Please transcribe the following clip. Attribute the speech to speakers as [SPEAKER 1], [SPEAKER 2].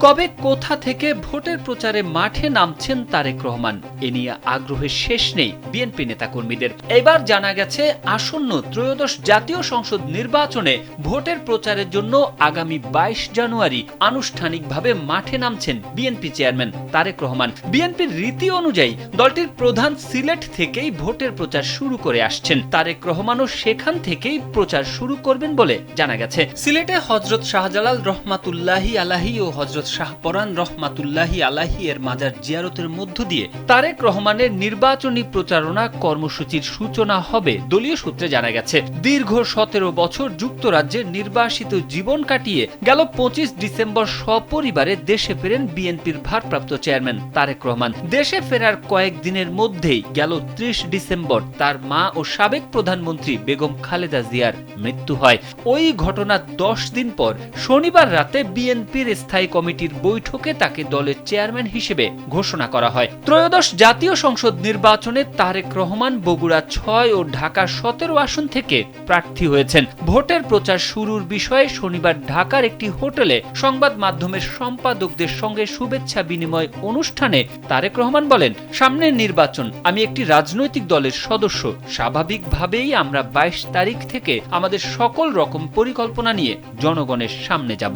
[SPEAKER 1] কবে কোথা থেকে ভোটের প্রচারে মাঠে নামছেন তারেক রহমান এ নিয়ে আগ্রহের শেষ নেই বিএনপি নেতাকর্মীদের। এবার জানা গেছে আসন্ন ত্রয়োদশ জাতীয় সংসদ নির্বাচনে ভোটের প্রচারের জন্য আগামী 22 জানুয়ারি আনুষ্ঠানিকভাবে মাঠে নামছেন বিএনপি চেয়ারম্যান তারেক রহমান। বিএনপির রীতি অনুযায়ী দলটির প্রধান সিলেট থেকেই ভোটের প্রচার শুরু করে আসছেন। তারেক রহমানও সেখান থেকেই প্রচার শুরু করবেন বলে জানা গেছে। সিলেটে হযরত শাহজালাল রহমাতুল্লাহি আলাইহি ও হযরত শাহপরান রহমাতুল্লাহি আলাইহি এর মাজার জিয়ারতের মধ্য দিয়ে তারেক রহমানের নির্বাচনী প্রচারণা কর্মসূচির সূচনা হবে দলীয় সূত্রে জানা গেছে। দীর্ঘ 17 বছর যুক্তরাজ্যে নির্বাসিত জীবন কাটিয়ে গেল 25 ডিসেম্বর সপরিবারে দেশে ফেরেন বিএনপির ভারপ্রাপ্ত চেয়ারম্যান তারেক রহমান। দেশে ফেরার কয়েকদিনের মধ্যেই গেল 30 ডিসেম্বর তার মা ও সাবেক প্রধানমন্ত্রী বেগম খালেদা জিয়ার মৃত্যু হয়। ওই ঘটনার 10 দিন পর শনিবার রাতে বিএনপির স্থায়ী কমিটির বৈঠকে তাকে দলের চেয়ারম্যান হিসেবে ঘোষণা করা হয়। ত্রয়োদশ জাতীয় সংসদ নির্বাচনে তারেক রহমান বগুড়া 6 ও ঢাকা 17 আসন থেকে প্রার্থী হয়েছেন। ভোটের প্রচার শুরুর বিষয়ে শনিবার ঢাকার একটি হোটেলে সংবাদ মাধ্যমের সম্পাদকদের সঙ্গে শুভেচ্ছা বিনিময় অনুষ্ঠানে তারেক রহমান বলেন, সামনের নির্বাচন, আমি একটি রাজনৈতিক দলের সদস্য। স্বাভাবিকভাবেই আমরা 22 তারিখ থেকে আমাদের সকল রকম পরিকল্পনা নিয়ে জনগণের সামনে যাব।